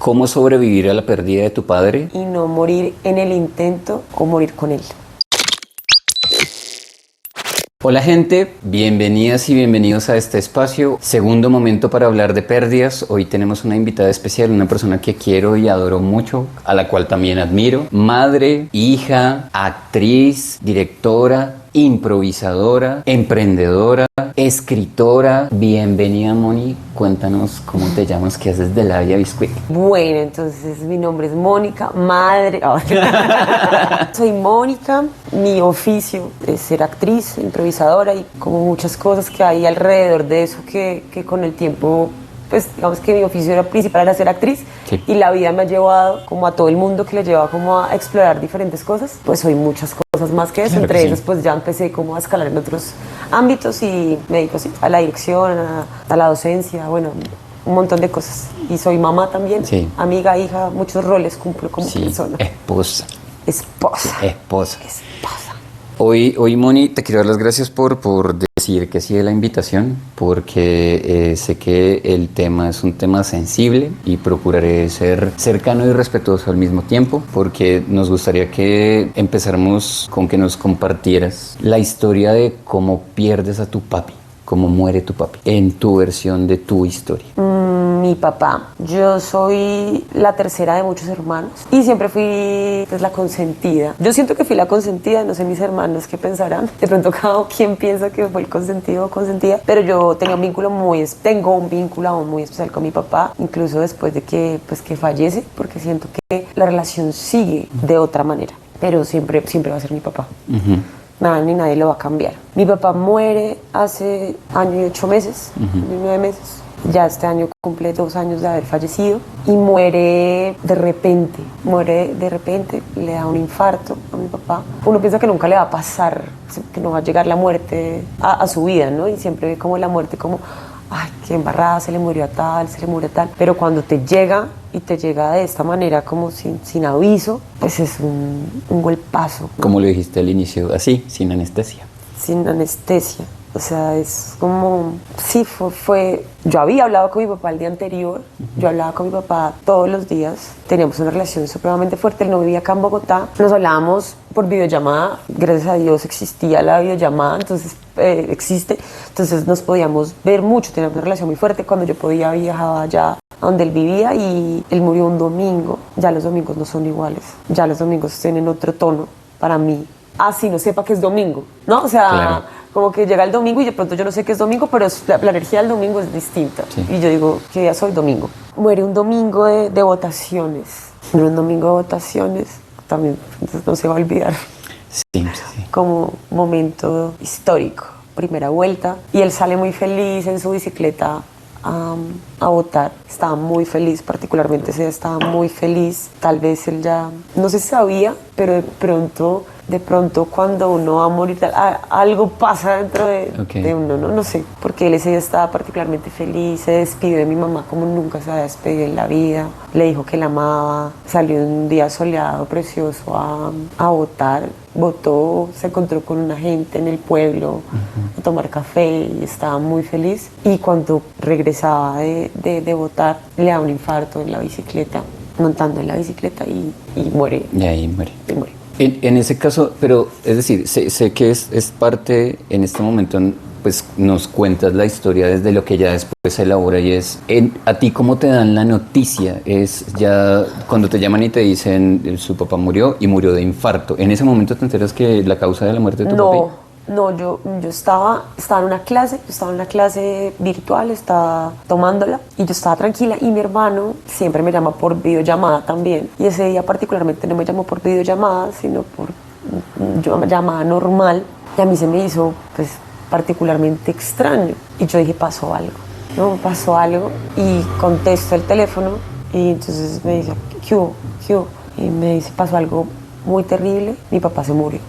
¿Cómo sobrevivir a la pérdida de tu padre? Y no morir en el intento o morir con él. Hola gente, bienvenidas y bienvenidos a este espacio, segundo momento para hablar de pérdidas. Hoy tenemos una invitada especial, una persona que quiero y adoro mucho, a la cual también admiro. Madre, hija, actriz, directora, improvisadora, emprendedora, escritora. Bienvenida, Moni. Cuéntanos cómo te llamas, qué haces de Labia Biscuit. Bueno, entonces mi nombre es Mónica, madre. Soy Mónica, mi oficio es ser actriz, improvisadora y como muchas cosas que hay alrededor de eso que con el tiempo, pues digamos que mi oficio principal era ser actriz. Sí. Y la vida me ha llevado, como a todo el mundo que le lleva como a explorar diferentes cosas, pues soy muchas cosas más que eso. Claro Entre que esas sí. pues ya empecé como a escalar en otros ámbitos y me dedico sí, a la dirección, a la docencia, bueno, un montón de cosas. Y soy mamá también, Sí. amiga, hija, muchos roles cumplo como Sí, persona. esposa. Esposa. Esposa. Esposa. Hoy, Moni, te quiero dar las gracias por decir que sí a la invitación, porque sé que el tema es un tema sensible y procuraré ser cercano y respetuoso al mismo tiempo, porque nos gustaría que empezáramos con que nos compartieras la historia de cómo pierdes a tu papi, cómo muere tu papi, en tu versión de tu historia. Mi papá. Yo soy la tercera de muchos hermanos y siempre fui pues, la consentida. Yo siento que fui la consentida, no sé mis hermanos qué pensarán. De pronto cada quien piensa que fue el consentido o consentida, pero yo tengo un vínculo aún muy especial con mi papá, incluso después de que fallece, porque siento que la relación sigue de otra manera, pero siempre va a ser mi papá. Ujú. Nada ni nadie lo va a cambiar. Mi papá muere hace año y 8 meses, año y 9 meses. Ya este año cumple 2 años de haber fallecido y muere de repente, le da un infarto a mi papá. Uno piensa que nunca le va a pasar, que no va a llegar la muerte a su vida, ¿no? Y siempre ve como la muerte como, ay, qué embarrada, se le murió a tal, pero cuando te llega y te llega de esta manera como sin aviso, pues es un golpazo, ¿no? Como lo dijiste al inicio, así, sin anestesia. Sin anestesia. O sea, es como, sí, yo había hablado con mi papá el día anterior, yo hablaba con mi papá todos los días, teníamos una relación supremamente fuerte, él no vivía acá en Bogotá, nos hablábamos por videollamada, gracias a Dios existía la videollamada, entonces existe, entonces nos podíamos ver mucho, teníamos una relación muy fuerte, cuando yo podía viajaba allá a donde él vivía y él murió un domingo, ya los domingos no son iguales, ya los domingos tienen otro tono para mí, así no sepa que es domingo, ¿no? O sea, Claro. como que llega el domingo y de pronto yo no sé qué es domingo, pero la energía del domingo es distinta. Sí. Y yo digo, ¿qué día soy? Domingo. Muere un domingo de votaciones. Muere un domingo de votaciones, también entonces no se va a olvidar. Sí, sí. Como momento histórico, primera vuelta. Y él sale muy feliz en su bicicleta a votar. Estaba muy feliz, particularmente ese día estaba muy feliz. Tal vez él ya, no se sabía, pero de pronto cuando uno va a morir, algo pasa dentro de uno, ¿no? No sé, porque él ese día estaba particularmente feliz, se despidió de mi mamá como nunca se había despedido en la vida, le dijo que la amaba, salió un día soleado, precioso a votar, votó, se encontró con una gente en el pueblo a tomar café y estaba muy feliz. Y cuando regresaba de votar, le da un infarto en la bicicleta, montando en la bicicleta y muere. Y ahí muere. Y muere. En ese caso, pero es decir, sé que es parte en este momento, pues nos cuentas la historia desde lo que ya después se elabora y a ti cómo te dan la noticia, es ya cuando te llaman y te dicen su papá murió y murió de infarto, ¿en ese momento te enteras que la causa de la muerte de tu papi? No, yo estaba en una clase virtual, estaba tomándola y yo estaba tranquila y mi hermano siempre me llama por videollamada también y ese día particularmente no me llamó por videollamada sino por llamada normal y a mí se me hizo pues particularmente extraño y yo dije pasó algo y contesto el teléfono y entonces me dice ¿qué hubo? Y me dice pasó algo muy terrible, mi papá se murió.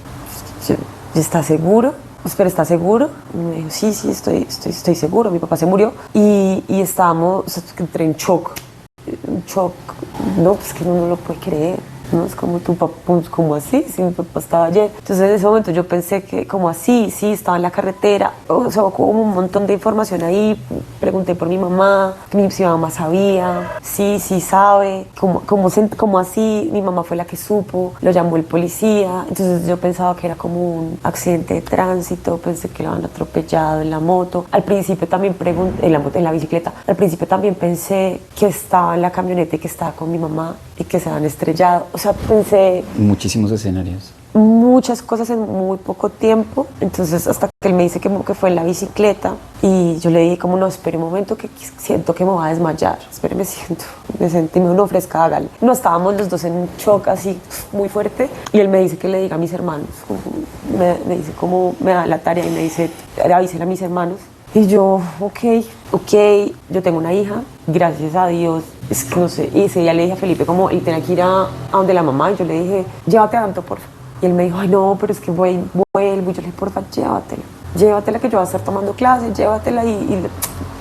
¿Estás seguro? ¿Pero estás seguro? Y me dijo, sí, estoy seguro, mi papá se murió. Y estábamos, entré en shock, no, pues que uno no lo puede creer. ¿no? Es como tu papá, pues, como así, si mi papá estaba ayer. Entonces en ese momento yo pensé que como así, sí, estaba en la carretera, o sea, como un montón de información ahí, pregunté por mi mamá, si mi mamá sabía, sí sabe, como así, mi mamá fue la que supo, lo llamó el policía, entonces yo pensaba que era como un accidente de tránsito, pensé que lo habían atropellado en la moto, al principio también pregunté, en la bicicleta, al principio también pensé que estaba en la camioneta y que estaba con mi mamá y que se habían estrellado, o sea, pensé Muchísimos escenarios. muchas cosas en muy poco tiempo. Entonces hasta que él me dice que fue en la bicicleta y yo le dije como no, espere un momento que siento que me va a desmayar, espere, me sentí, me ofrezca, hágale. No, estábamos los dos en un shock así muy fuerte y él me dice que le diga a mis hermanos, me dice como, me da la tarea y me dice, avísele a mis hermanos. Y yo, ok, yo tengo una hija, gracias a Dios, es que no sé, y ese día le dije a Felipe como, él tenía que ir a donde la mamá, y yo le dije, llévate a Anto, porfa. Y él me dijo, ay no, pero es que vuelvo, y yo le dije, porfa, llévatela que yo voy a estar tomando clases, llévatela y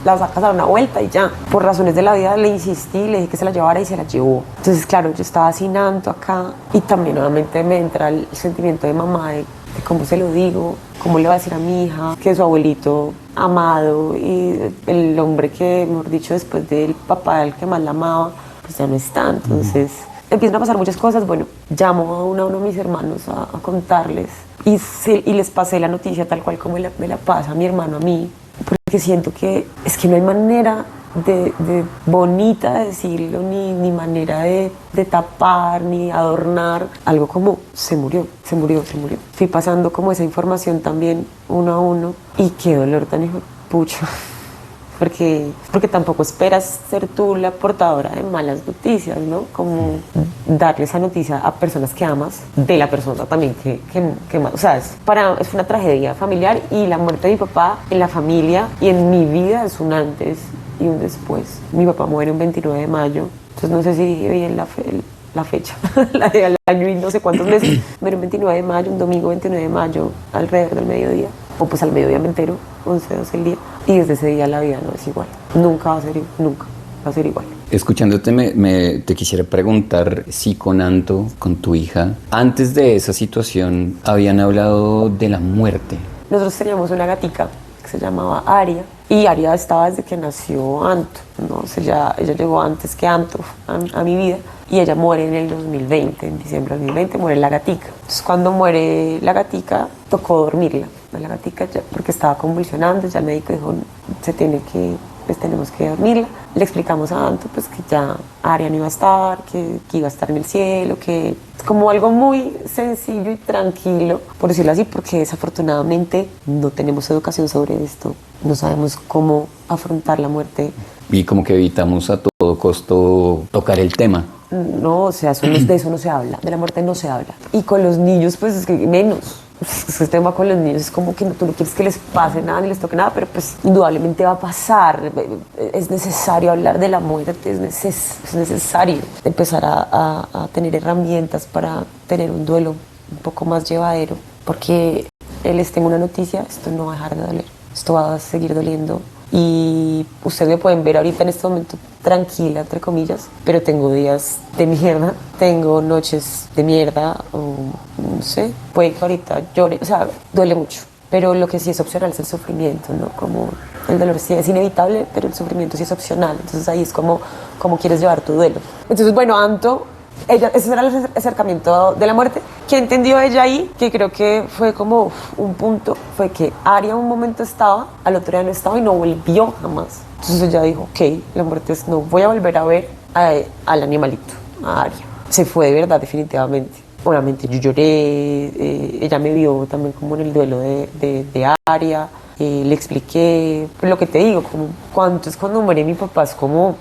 la sacas a dar una vuelta y ya. Por razones de la vida le insistí, le dije que se la llevara y se la llevó. Entonces, claro, yo estaba sin Anto acá y también nuevamente me entra el sentimiento de mamá de cómo se lo digo, cómo le va a decir a mi hija que su abuelito amado y el hombre que, mejor dicho, después del papá, el que más la amaba, pues ya no está. Entonces empiezan a pasar muchas cosas. Bueno, llamo a uno de mis hermanos a contarles y les pasé la noticia tal cual como me la pasa mi hermano a mí, porque siento que es que no hay manera de bonita de decirlo, ni manera de tapar, ni adornar algo como se murió. Fui pasando como esa información también uno a uno y qué dolor tan hijo de pucha. Porque tampoco esperas ser tú la portadora de malas noticias, ¿no? Como darle esa noticia a personas que amas, de la persona también que o sea, es una tragedia familiar y la muerte de mi papá en la familia y en mi vida es un antes y un después. Mi papá muere un 29 de mayo, entonces no sé si dije bien la fecha, la del año y no sé cuántos meses. Muere un 29 de mayo, un domingo 29 de mayo, alrededor del mediodía, o pues al mediodía me entero, 11, 12 el día, y desde ese día la vida no es igual, nunca va a ser igual. Escuchándote te quisiera preguntar si con Anto, con tu hija, antes de esa situación habían hablado de la muerte. Nosotros teníamos una gatica que se llamaba Aria, y Aria estaba desde que nació Anto, ¿no? O sea, ella llegó antes que Anto a mi vida, y ella muere en el 2020, en diciembre del 2020 muere la gatica. Entonces cuando muere la gatica, tocó dormirla, la gatica ya, porque estaba convulsionando, ya el médico dijo, tenemos que dormirla. Le explicamos a Anto pues que ya Aria no iba a estar, que iba a estar en el cielo, que es como algo muy sencillo y tranquilo, por decirlo así, porque desafortunadamente no tenemos educación sobre esto, no sabemos cómo afrontar la muerte. Y como que evitamos a todo costo tocar el tema. No, o sea, de eso no se habla, de la muerte no se habla. Y con los niños, pues es que menos. Este tema con los niños es como que tú no quieres que les pase nada ni les toque nada, pero pues indudablemente va a pasar. Es necesario hablar de la muerte, es necesario empezar a tener herramientas para tener un duelo un poco más llevadero, porque les tengo una noticia, esto no va a dejar de doler, esto va a seguir doliendo. Y ustedes me pueden ver ahorita en este momento tranquila, entre comillas, pero tengo días de mierda, tengo noches de mierda, o no sé, puede que ahorita llore, o sea, duele mucho, pero lo que sí es opcional es el sufrimiento, ¿no? Como el dolor sí es inevitable, pero el sufrimiento sí es opcional, entonces ahí es como quieres llevar tu duelo. Entonces, bueno, Anto, ese era el acercamiento de la muerte. ¿Qué entendió ella ahí? Que creo que fue como un punto, fue que Aria un momento estaba, al otro día no estaba y no volvió jamás. Entonces ella dijo, ok, la muerte es, no voy a volver a ver al animalito, a Aria. Se fue de verdad, definitivamente. Obviamente yo lloré, ella me vio también como en el duelo de Aria, le expliqué lo que te digo, como cuánto es cuando muere mi papá, es como...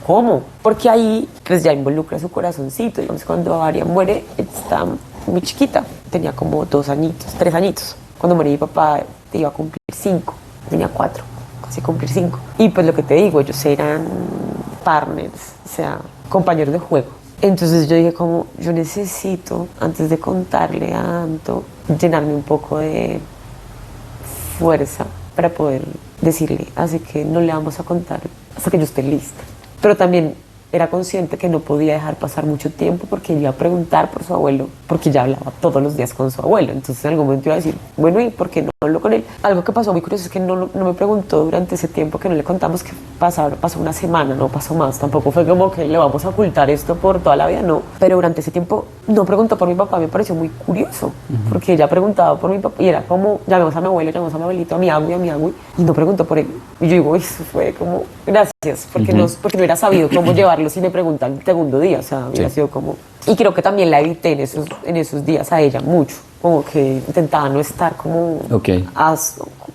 ¿Cómo? Porque ahí pues ya involucra su corazoncito. Digamos, cuando Aria muere, está muy chiquita, tenía como 2 añitos, 3 añitos. Cuando murió mi papá, iba a cumplir 5, tenía 4, casi cumplir 5. Y pues lo que te digo, ellos eran partners, o sea, compañeros de juego. Entonces yo dije como, yo necesito, antes de contarle a Anto, llenarme un poco de fuerza para poder decirle, así que no le vamos a contar hasta que yo esté lista. Pero también era consciente que no podía dejar pasar mucho tiempo porque iba a preguntar por su abuelo, porque ya hablaba todos los días con su abuelo. Entonces en algún momento iba a decir, bueno, ¿y por qué no hablo con él? Algo que pasó muy curioso es que no me preguntó durante ese tiempo que no le contamos, que pasó una semana, no pasó más. Tampoco fue como que le vamos a ocultar esto por toda la vida, no. Pero durante ese tiempo no preguntó por mi papá, me pareció muy curioso, porque ella preguntaba por mi papá y era como, llamemos a mi abuelo, llamemos a mi abuelito, a mi agui, y no preguntó por él. Y yo digo, eso fue como, gracias, porque no hubiera sabido cómo llevarlo si me preguntan el segundo día, o sea, hubiera sido como... Y creo que también la evité en esos días a ella mucho, como que intentaba no estar como...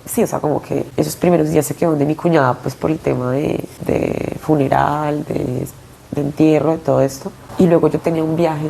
Sí, o sea, como que esos primeros días se quedó de mi cuñada, pues por el tema de funeral, de entierro, de todo esto. Y luego yo tenía un viaje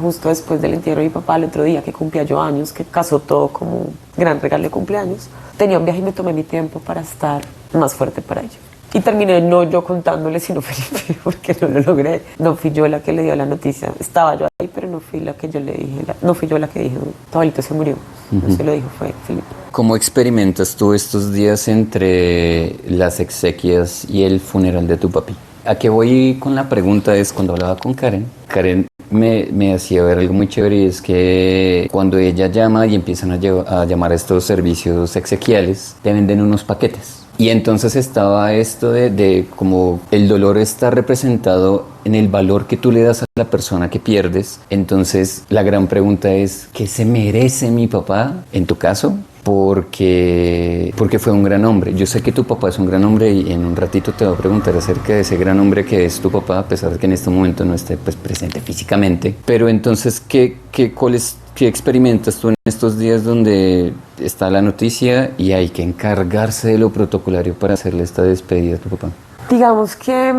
justo después del entierro de mi papá, el otro día que cumplía yo años, que casó todo como gran regalo de cumpleaños. Tenía un viaje y me tomé mi tiempo para estar más fuerte para ella. Y terminé no yo contándole, sino Felipe, porque no lo logré. No fui yo la que le dio la noticia. Estaba yo ahí, pero no fui la que yo le dije. No fui yo la que dije, tu abuelito se murió. No se lo dijo, fue Felipe. ¿Cómo experimentas tú estos días entre las exequias y el funeral de tu papi? ¿A qué voy con la pregunta? Es cuando hablaba con Karen me hacía ver algo muy chévere, y es que cuando ella llama y empiezan a llamar a estos servicios exequiales, te venden unos paquetes. Y entonces estaba esto de como el dolor está representado en el valor que tú le das a la persona que pierdes. Entonces la gran pregunta es, ¿qué se merece mi papá en tu caso? Porque fue un gran hombre. Yo sé que tu papá es un gran hombre y en un ratito te voy a preguntar acerca de ese gran hombre que es tu papá, a pesar de que en este momento no esté pues, presente físicamente. Pero entonces, ¿qué experimentas tú en estos días donde está la noticia y hay que encargarse de lo protocolario para hacerle esta despedida a tu papá? Digamos que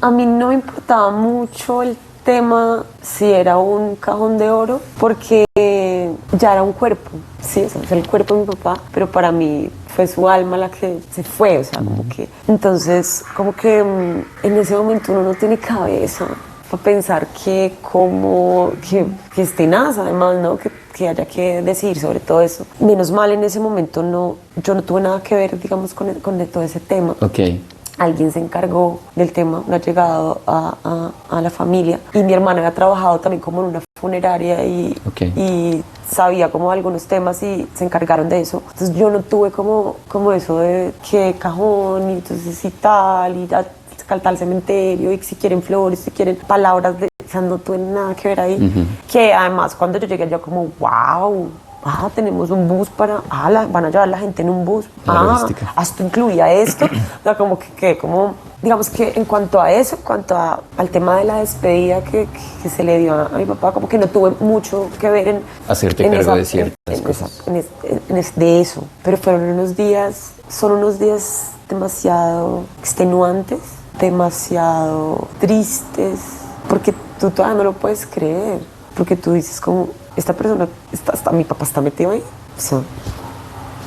a mí no me importaba mucho el tema si era un cajón de oro, porque ya era un cuerpo, sí, o sea, es el cuerpo de mi papá, pero para mí fue su alma la que se fue, o sea, como que... Entonces, como que en ese momento uno no tiene cabeza para pensar que es tenaz, además, ¿no? Que haya que decidir sobre todo eso. Menos mal en ese momento yo no tuve nada que ver, digamos, con todo ese tema. Okay. Alguien se encargó del tema, no ha llegado a la familia. Y mi hermana había trabajado también como en una funeraria y sabía como algunos temas y se encargaron de eso. Entonces yo no tuve como eso de qué cajón y entonces y tal, y ya tal cementerio, y si quieren flores, si quieren palabras, o sea, no tuve nada que ver ahí. Que además cuando yo llegué yo como, wow, tenemos un bus van a llevar a la gente en un bus. Esto incluía esto. O sea, como que digamos que en cuanto a eso, al tema de la despedida que se le dio a mi papá, como que no tuve mucho que ver en hacerte cargo de ciertas cosas. De eso. Pero son unos días demasiado extenuantes, demasiado tristes, porque tú todavía no lo puedes creer, porque tú dices como, esta persona, mi papá está metido ahí, o sea,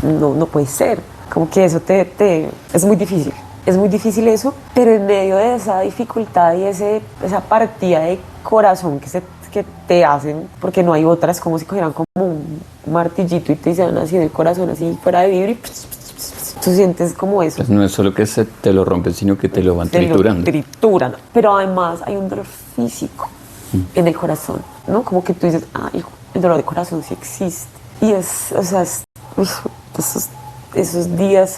no puede ser, como que eso es muy difícil eso, pero en medio de esa dificultad y esa partida de corazón que te hacen, porque no hay otras, como si cogieran como un martillito y te hicieran así en el corazón, así fuera de vibra, y tú sientes como eso. Pues no es solo que se te lo rompen, sino que te lo van triturando. Trituran, pero además hay un dolor físico en el corazón, ¿no? Como que tú dices, el dolor de corazón sí existe. Y esos días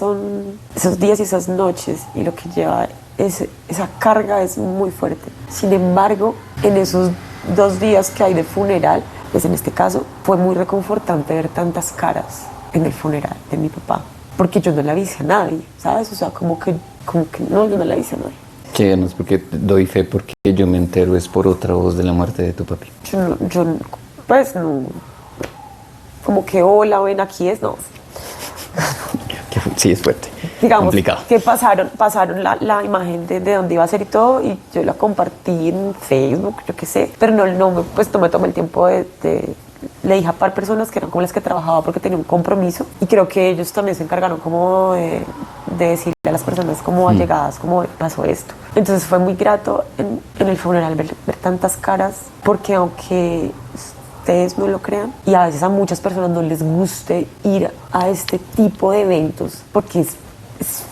y esas noches y lo que lleva esa carga es muy fuerte. Sin embargo, en esos 2 días que hay de funeral, pues en este caso fue muy reconfortante ver tantas caras en el funeral de mi papá, porque yo no le avisé a nadie, ¿sabes? O sea, como que no, yo no le avisé a nadie. Que ganas, porque doy fe, porque yo me entero es por otra voz de la muerte de tu papi. Yo pues no, como que hola, ven aquí no. Sí, es fuerte, digamos, complicado. Que pasaron la imagen de dónde iba a ser y todo, y yo la compartí en Facebook, yo qué sé, pero no me tomé el tiempo le dije a par personas que eran con las que trabajaba porque tenía un compromiso, y creo que ellos también se encargaron como de decirle a las personas como allegadas cómo pasó esto. Entonces fue muy grato en el funeral ver tantas caras, porque aunque ustedes no lo crean, y a veces a muchas personas no les guste ir a este tipo de eventos porque es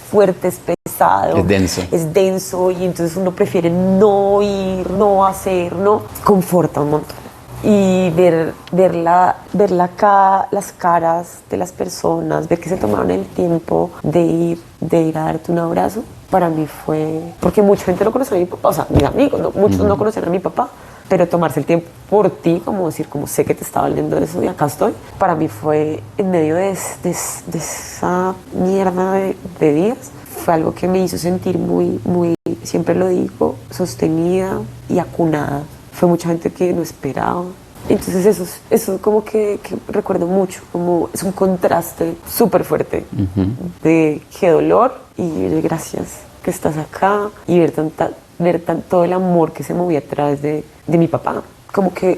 fuerte, es pesado. Es denso. Es denso y entonces uno prefiere no ir, no hacer, no. Conforta un montón. Y ver las caras de las personas, ver que se tomaron el tiempo de ir a darte un abrazo, para mí fue... Porque mucha gente no conocía a mi papá, o sea, mis amigos, ¿no? Muchos no conocían a mi papá, pero tomarse el tiempo por ti, como decir, como sé que te estaba valiendo eso y acá estoy, para mí fue en medio de esa mierda de días, fue algo que me hizo sentir muy, muy, siempre lo digo, sostenida y acunada. Fue mucha gente que no esperaba. Entonces eso como que recuerdo mucho, como es un contraste súper fuerte de qué dolor y de gracias que estás acá y ver todo el amor que se movía a través de mi papá. Como que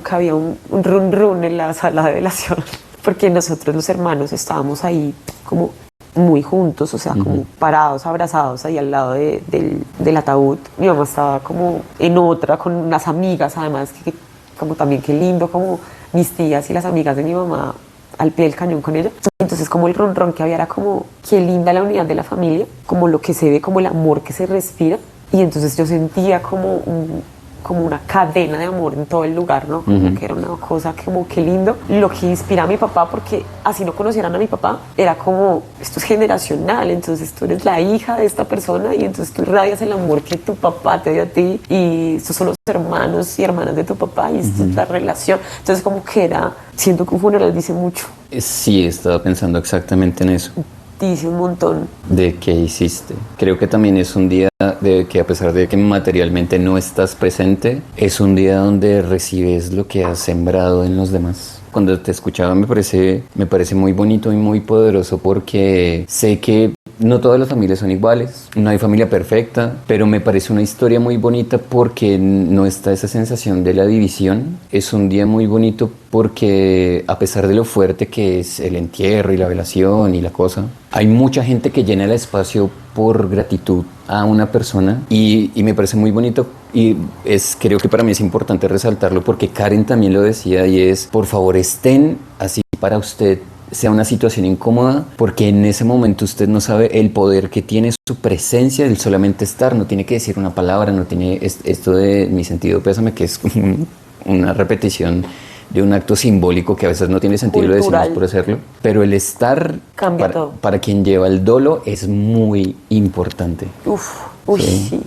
había un run run en la sala de velación, porque nosotros los hermanos estábamos ahí como muy juntos, o sea, como parados, abrazados ahí al lado del ataúd. Mi mamá estaba como en otra, con unas amigas, además, que como también qué lindo, como mis tías y las amigas de mi mamá al pie del cañón con ella. Entonces como el ronrón que había era como qué linda la unidad de la familia, como lo que se ve, como el amor que se respira. Y entonces yo sentía como una cadena de amor en todo el lugar, ¿no? Como que era una cosa como qué lindo. Lo que inspira a mi papá, porque así no conocieran a mi papá, era como, esto es generacional, entonces tú eres la hija de esta persona y entonces tú irradias el amor que tu papá te dio a ti y estos son los hermanos y hermanas de tu papá y esta es la relación. Entonces como que siento que un funeral dice mucho. Sí, estaba pensando exactamente en eso. Dice un montón. ¿De qué hiciste? Creo que también es un día de que, a pesar de que materialmente no estás presente, es un día donde recibes lo que has sembrado en los demás. Cuando te escuchaba me parece muy bonito y muy poderoso, porque sé que no todas las familias son iguales, no hay familia perfecta, pero me parece una historia muy bonita porque no está esa sensación de la división. Es un día muy bonito porque, a pesar de lo fuerte que es el entierro y la velación y la cosa, hay mucha gente que llena el espacio por gratitud a una persona y me parece muy bonito, y creo que para mí es importante resaltarlo porque Karen también lo decía, y es: por favor, estén así para usted sea una situación incómoda, porque en ese momento usted no sabe el poder que tiene su presencia, el solamente estar. No tiene que decir una palabra, no tiene esto de mi sentido pésame, que es una repetición de un acto simbólico que a veces no tiene sentido, lo decimos por hacerlo, pero el estar cambia todo. Para quien lleva el dolo es muy importante. Sí.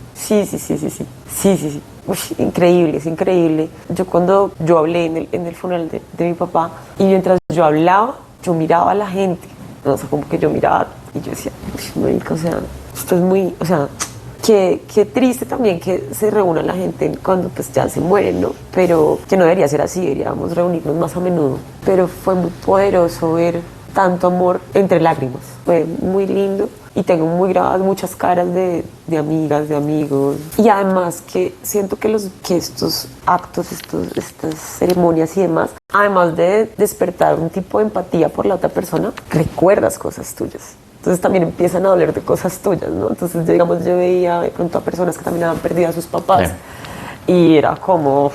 Increíble, es increíble. Cuando yo hablé en el funeral de mi papá, y mientras yo hablaba, yo miraba a la gente, o sea, como que yo miraba y yo decía, marica, o sea, esto es muy, o sea, qué triste también que se reúna la gente cuando pues ya se mueren, ¿no? Pero que no debería ser así, deberíamos reunirnos más a menudo. Pero fue muy poderoso ver tanto amor entre lágrimas, fue muy lindo. Y tengo muy grabadas muchas caras de amigas, de amigos. Y además que siento que estos actos, estas ceremonias y demás, además de despertar un tipo de empatía por la otra persona, recuerdas cosas tuyas. Entonces también empiezan a doler de cosas tuyas, ¿no? Entonces, digamos, yo veía de pronto a personas que también habían perdido a sus papás. Y era como...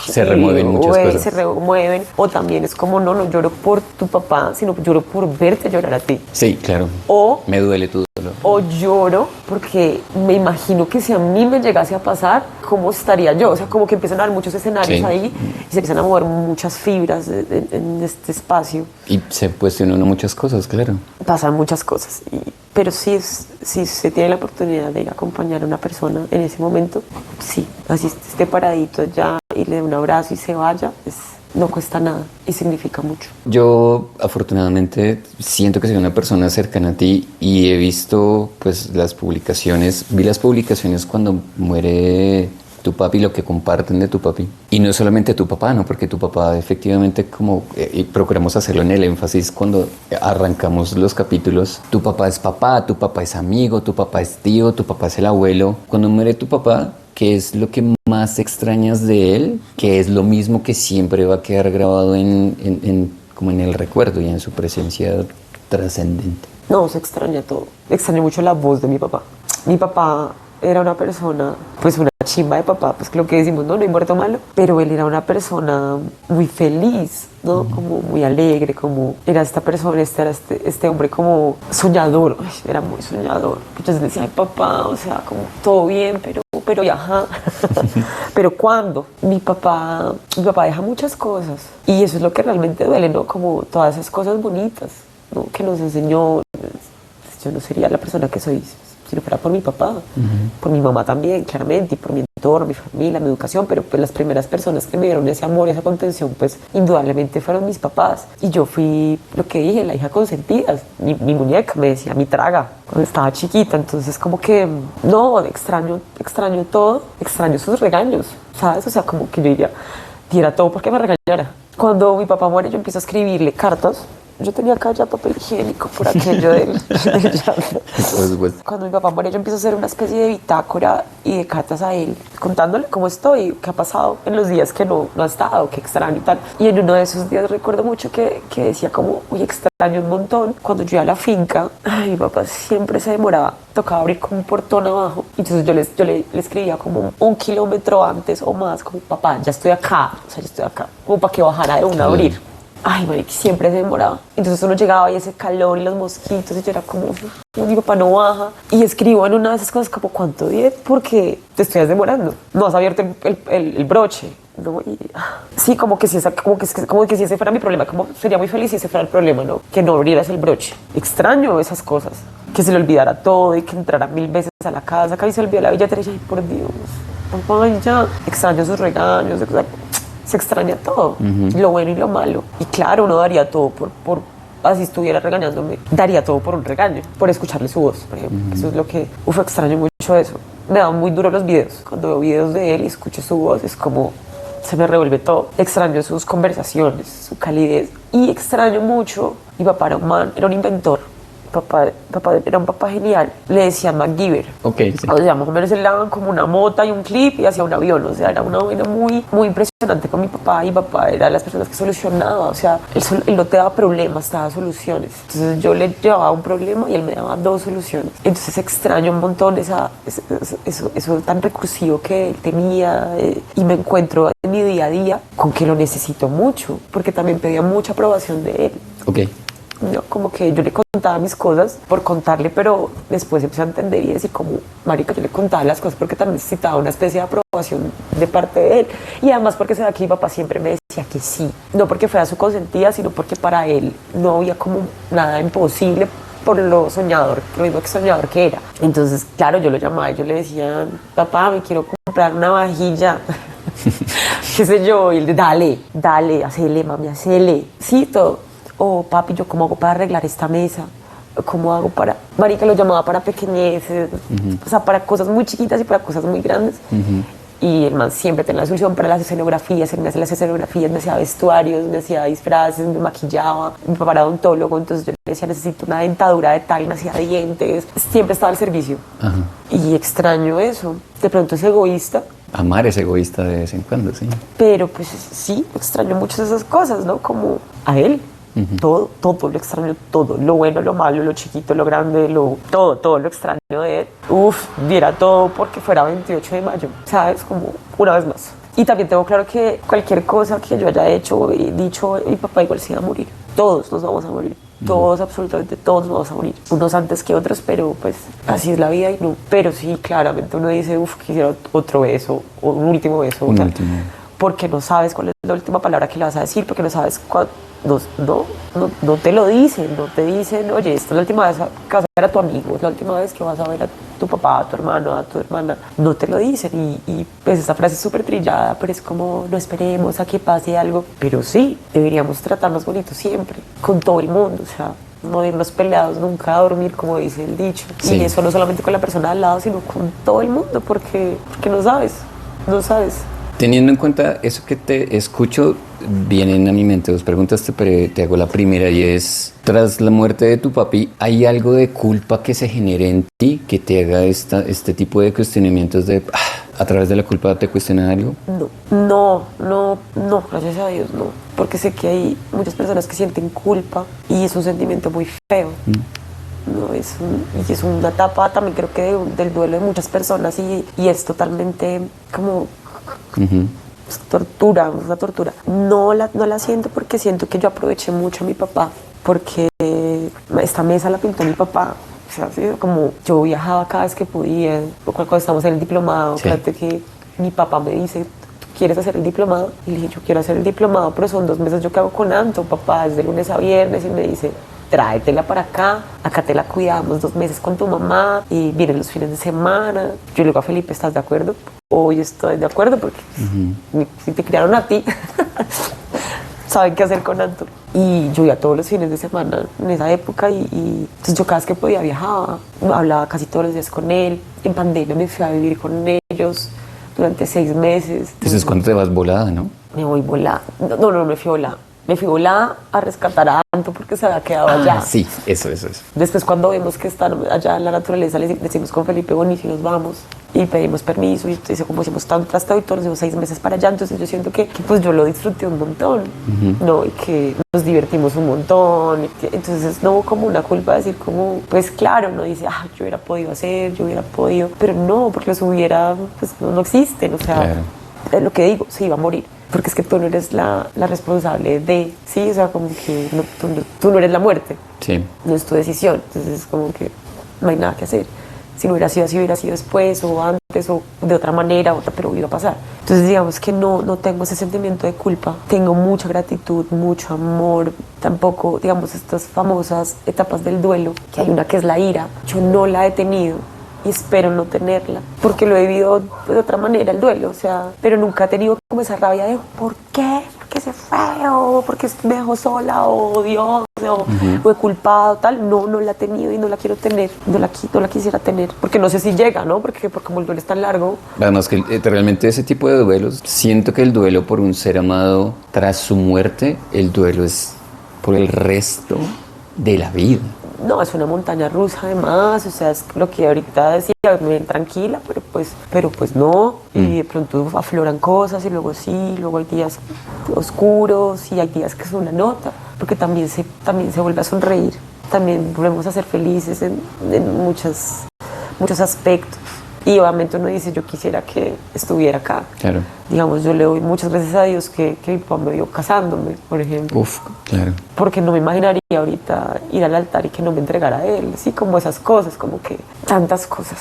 Se remueven muchas cosas. Se remueven. O también es como, no lloro por tu papá, sino lloro por verte llorar a ti. Sí, claro. O me duele tu dolor. O lloro porque me imagino que si a mí me llegase a pasar, ¿cómo estaría yo? O sea, como que empiezan a haber muchos escenarios ahí y se empiezan a mover muchas fibras en este espacio. Y se cuestionan muchas cosas, claro. Pasan muchas cosas. Pero si se tiene la oportunidad de ir a acompañar a una persona en ese momento, sí, así esté paradito ya y le dé un abrazo y se vaya, no cuesta nada y significa mucho. Yo afortunadamente siento que soy una persona cercana a ti y he visto pues las publicaciones, vi las publicaciones cuando muere tu papi, lo que comparten de tu papi. Y no solamente tu papá, ¿no? Porque tu papá efectivamente, como y procuramos hacerlo en el énfasis cuando arrancamos los capítulos, tu papá es amigo, tu papá es tío, tu papá es el abuelo. Cuando muere tu papá, ¿qué es lo que más extrañas de él? Que es lo mismo que siempre va a quedar grabado como en el recuerdo y en su presencia trascendente. No, se extraña todo. Extraño mucho la voz de mi papá. Mi papá era una persona, pues una chimba de papá, pues lo que decimos, no hay muerto malo, pero él era una persona muy feliz, ¿no? Como muy alegre, como era esta persona, era este hombre como soñador, era muy soñador. Entonces decía, ay papá, o sea, como todo bien, pero ya, ajá. Pero ¿cuándo? Mi papá deja muchas cosas y eso es lo que realmente duele, ¿no? Como todas esas cosas bonitas, ¿no? Que nos enseñó. Yo no sería la persona que soy si no fuera por mi papá, por mi mamá también, claramente, y por mi entorno, mi familia, mi educación, pero pues las primeras personas que me dieron ese amor y esa contención, pues indudablemente fueron mis papás. Y yo fui, lo que dije, la hija consentida. Mi muñeca me decía, mi traga, cuando estaba chiquita. Entonces como que, no, extraño todo, extraño sus regaños, ¿sabes? O sea, como que yo diera todo porque me regañara. Cuando mi papá muere, yo empiezo a escribirle cartas. Yo tenía acá ya papel higiénico por aquello del llanto. Cuando mi papá muere, yo empiezo a hacer una especie de bitácora y de cartas a él, contándole cómo estoy, qué ha pasado en los días que no ha estado, qué extraño y tal. Y en uno de esos días recuerdo mucho que decía como, uy, extraño un montón. Cuando yo iba a la finca, mi papá siempre se demoraba, tocaba abrir como un portón abajo. Entonces yo le escribía como 1 kilómetro antes o más, como, papá, ya estoy acá, o sea, ya estoy acá, como para que bajara de una a abrir. Ay, marica, siempre se demoraba. Entonces uno llegaba y ese calor y los mosquitos y yo era como, mi papá no baja. Y escribo en una de esas cosas como, ¿cuánto 10? Porque te estás demorando. No has abierto el broche, ¿no? Y, sí, como que si ese fuera mi problema, como sería muy feliz si ese fuera el problema, ¿no? Que no abrieras el broche. Extraño esas cosas. Que se le olvidara todo y que entrara 1000 veces a la casa, que a mí se le olvidó la billetera y yo, ay, por Dios, papá, ya. Extraño sus regaños, se extraña todo, lo bueno y lo malo. Y claro, uno daría todo por así estuviera regañándome, daría todo por un regaño, por escucharle su voz, por ejemplo. Eso es lo que, extraño mucho eso. Me dan muy duro los videos. Cuando veo videos de él y escucho su voz, es como, se me revuelve todo. Extraño sus conversaciones, su calidez. Y extraño mucho, mi papá era un inventor. Papá era un papá genial, le decían MacGyver. Okay, sí. O sea, más o menos él le daban como una mota y un clip y hacía un avión. O sea, era una vaina muy, muy impresionante con mi papá. Y papá era de las personas que solucionaba. O sea, él no te daba problemas, te daba soluciones. Entonces yo le llevaba un problema y él me daba 2 soluciones. Entonces extraño un montón eso tan recursivo que él tenía. Y me encuentro en mi día a día con que lo necesito mucho, porque también pedía mucha aprobación de él. Ok. No, como que yo le contaba mis cosas por contarle, pero después empecé a entender y decir como, marica, yo le contaba las cosas porque también necesitaba una especie de aprobación de parte de él. Y además porque se da que mi papá siempre me decía que sí. No porque fuera su consentida, sino porque para él no había como nada imposible por lo soñador, lo mismo que soñador que era. Entonces, claro, yo lo llamaba y yo le decía, papá, me quiero comprar una vajilla. Qué sé yo, y él, dale, hacele, mami, hacele. Sí, todo. O papi, ¿yo cómo hago para arreglar esta mesa? ¿Cómo hago para...? Marica lo llamaba para pequeñeces, o sea, para cosas muy chiquitas y para cosas muy grandes. Y el man siempre tenía la solución para las escenografías, él me hacía las escenografías, me hacía vestuarios, me hacía disfraces, me maquillaba. Mi papá era odontólogo, entonces yo le decía, necesito una dentadura de tal, me hacía dientes. Siempre estaba al servicio. Ajá. Y extraño eso. De pronto es egoísta. Amar es egoísta de vez en cuando, sí. Pero pues sí, extraño muchas de esas cosas, ¿no? Como a él. Todo lo extraño, todo, lo bueno, lo malo, lo chiquito, lo grande, todo lo extraño de él. Diera todo porque fuera 28 de mayo, ¿sabes? Como una vez más. Y también tengo claro que cualquier cosa que yo haya hecho y dicho, mi papá igual se va a morir. Todos nos vamos a morir. Todos, absolutamente todos nos vamos a morir. Unos antes que otros, pero pues así es la vida y no. Pero sí, claramente uno dice, quisiera otro beso, o un último beso. Un último. Porque no sabes cuál es la última palabra que le vas a decir, porque no sabes cuándo. No te lo dicen, no te dicen, oye, esta es la última vez que vas a ver a tu amigo, es la última vez que vas a ver a tu papá, a tu hermano, a tu hermana. No te lo dicen y pues esa frase es súper trillada, pero es como no esperemos a que pase algo. Pero sí, deberíamos tratarnos bonito siempre, con todo el mundo, o sea, no irnos peleados nunca a dormir, como dice el dicho. Sí. Y eso no solamente con la persona al lado, sino con todo el mundo, porque no sabes. Teniendo en cuenta eso que te escucho, vienen a mi mente 2 preguntas, te hago la primera y es, tras la muerte de tu papi, ¿hay algo de culpa que se genere en ti que te haga este tipo de cuestionamientos de, a través de la culpa te cuestionas algo? No, gracias a Dios no, porque sé que hay muchas personas que sienten culpa y es un sentimiento muy feo. No, y es una etapa también creo que del duelo de muchas personas y es totalmente como tortura, una tortura. No la siento porque siento que yo aproveché mucho a mi papá, porque esta mesa la pintó mi papá. O sea, ¿sí? Como yo viajaba cada vez que podía, cuando estábamos en el diplomado, Sí. fíjate que mi papá me dice, ¿tú quieres hacer el diplomado? Y le dije, yo quiero hacer el diplomado, pero son 2 meses, ¿yo qué hago con Anto, papá? Es de lunes a viernes, y me dice, tráetela para acá te la cuidamos 2 meses con tu mamá, y vienen los fines de semana. Yo le digo a Felipe, ¿estás de acuerdo? Hoy estoy de acuerdo, porque si te criaron a ti, saben qué hacer con Anto. Y yo iba todos los fines de semana en esa época y entonces yo cada vez que podía viajaba, hablaba casi todos los días con él. En pandemia me fui a vivir con ellos durante 6 meses. Eso es cuando te vas volada, ¿no? Me voy volada. No, me fui volada. Me fui volada a rescatar a Anto porque se había quedado allá. Sí, eso. Después cuando vemos que están allá en la naturaleza, le decimos con Felipe, bueno, y si nos vamos, y pedimos permiso, y dice, como hicimos tan trastado y todos nos dimos 6 meses para allá, entonces yo siento que pues yo lo disfruté un montón, ¿no? Y que nos divertimos un montón, entonces no hubo como una culpa de decir como, pues claro, no dice, yo hubiera podido hacer, yo hubiera podido, pero no, porque los hubiera, pues no existen, o sea, Claro. es lo que digo, se iba a morir. Porque es que tú no eres la responsable de, sí, o sea, como que tú no eres la muerte, Sí. no es tu decisión, entonces es como que no hay nada que hacer. Si no hubiera sido así, hubiera sido después o antes o de otra manera, pero iba a pasar. Entonces digamos que no tengo ese sentimiento de culpa, tengo mucha gratitud, mucho amor, tampoco, digamos, estas famosas etapas del duelo, que hay una que es la ira, yo no la he tenido. Y espero no tenerla, porque lo he vivido de otra manera el duelo, o sea, pero nunca he tenido como esa rabia de ¿por qué? ¿Por qué se fue? ¿O por qué me dejó sola? ¿O Dios? ¿O he culpado? Tal, no la he tenido y no la quiero tener, no la quisiera tener, porque no sé si llega, ¿no? Porque como el duelo es tan largo. Además que realmente ese tipo de duelos, siento que el duelo por un ser amado tras su muerte, el duelo es por el resto de la vida. No, es una montaña rusa además, o sea, es lo que ahorita decía, me ven tranquila, pero pues no, y de pronto afloran cosas y luego sí, luego hay días oscuros y hay días que son una nota, porque también se vuelve a sonreír, también volvemos a ser felices en muchos aspectos. Y obviamente uno dice, yo quisiera que estuviera acá. Claro. Digamos, yo le doy muchas gracias a Dios que mi papá me vio casándome, por ejemplo. Uf, claro. Porque no me imaginaría ahorita ir al altar y que no me entregara a él. Sí, como esas cosas, como que tantas cosas.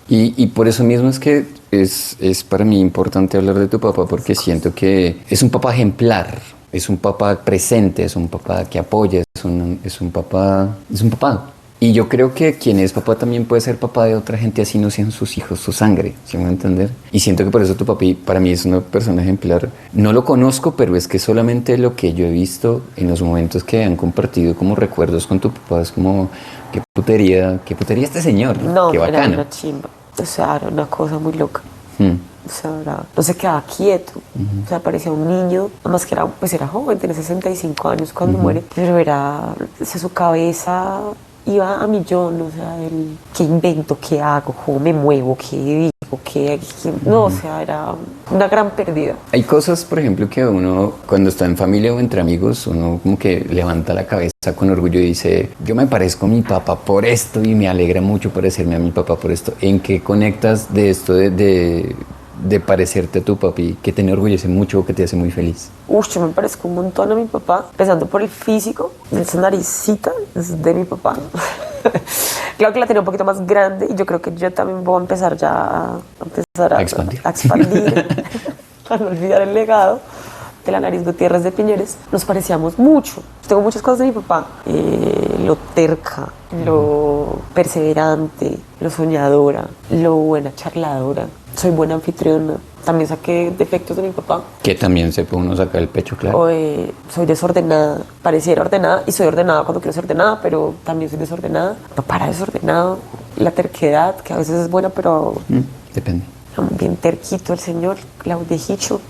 Y por eso mismo es que es para mí importante hablar de tu papá, porque siento que es un papá ejemplar, es un papá presente, es un papá que apoya, es un papá. Y yo creo que quien es papá también puede ser papá de otra gente, así no sean sus hijos, su sangre, ¿sí me van a entender? Y siento que por eso tu papi para mí es una persona ejemplar. No lo conozco, pero es que solamente lo que yo he visto en los momentos que han compartido como recuerdos con tu papá es como, qué putería este señor, No, qué era bacano. una chimba. O sea, era una cosa muy loca. Hmm. O sea, no se quedaba quieto. O sea, parecía un niño. Además que era joven, tenía 65 años cuando muere. Pero su cabeza iba a millón. O sea, ¿qué invento? ¿Qué hago? ¿Cómo me muevo? ¿Qué digo? No, o sea, era una gran pérdida. Hay cosas, por ejemplo, que uno cuando está en familia o entre amigos, uno como que levanta la cabeza con orgullo y dice, yo me parezco a mi papá por esto y me alegra mucho parecerme a mi papá por esto. ¿En qué conectas de esto de parecerte a tu papi, que te enorgullece mucho o que te hace muy feliz? Yo me parezco un montón a mi papá, empezando por el físico, esa naricita es de mi papá. Claro que la tenía un poquito más grande y yo creo que yo también voy a empezar a expandir. Para no olvidar el legado de la nariz Gutiérrez de Piñeres. Nos parecíamos mucho. Tengo muchas cosas de mi papá. Lo terca, lo perseverante, lo soñadora, lo buena charladora. Soy buena anfitriona. También saqué defectos de mi papá. Que también se puede uno sacar el pecho, claro. Soy desordenada. Pareciera ordenada y soy ordenada cuando quiero ser ordenada, pero también soy desordenada. Papá era desordenado. La terquedad, que a veces es buena, pero Depende. bien terquito el señor, Claudejicho.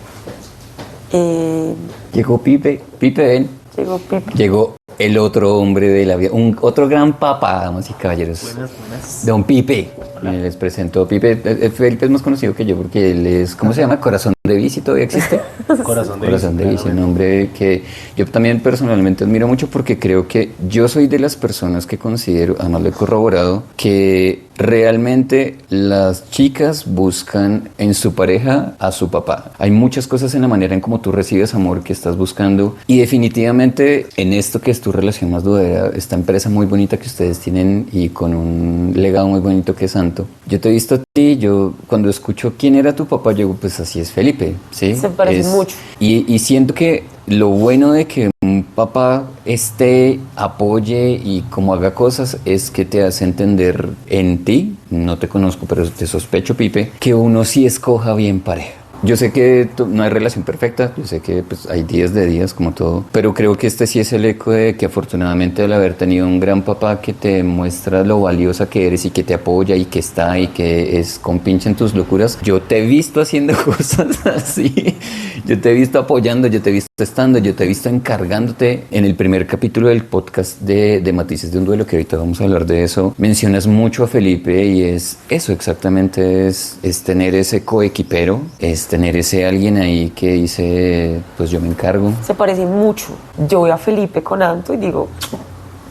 Llegó Pipe, ven. Llegó Pipe. Llegó el otro hombre de la vida, otro gran papá, damas y caballeros. Buenas. Don Pipe. Les presento Pipe. Felipe es más conocido que yo porque él es, ¿cómo se llama? Corazón de Bici todavía existe. Corazón de Bici, un hombre que yo también personalmente admiro mucho porque creo que yo soy de las personas que considero, además lo he corroborado, que realmente las chicas buscan en su pareja a su papá. Hay muchas cosas en la manera en cómo tú recibes amor que estás buscando y definitivamente en esto que es tu relación más duradera, esta empresa muy bonita que ustedes tienen y con un legado muy bonito que es Santo. Yo te he visto a ti, yo cuando escucho quién era tu papá, yo digo, pues así es Felipe, ¿sí? Se parecen mucho. Y siento que lo bueno de que un papá esté, apoye y como haga cosas es que te hace entender en ti, no te conozco, pero te sospecho, Pipe, que uno sí escoja bien pareja. Yo sé que no hay relación perfecta, yo sé que pues, hay días de días como todo, pero creo que este sí es el eco de que afortunadamente al haber tenido un gran papá que te muestra lo valiosa que eres y que te apoya y que está y que es compinche en tus locuras, yo te he visto haciendo cosas así, yo te he visto apoyando, yo te he visto estando, yo te he visto encargándote. En el primer capítulo del podcast de Matices de un Duelo, que ahorita vamos a hablar de eso, mencionas mucho a Felipe y es eso exactamente, es tener ese coequipero, es tener ese alguien ahí que dice, pues yo me encargo. Se parecen mucho. Yo veo a Felipe con Anto y digo,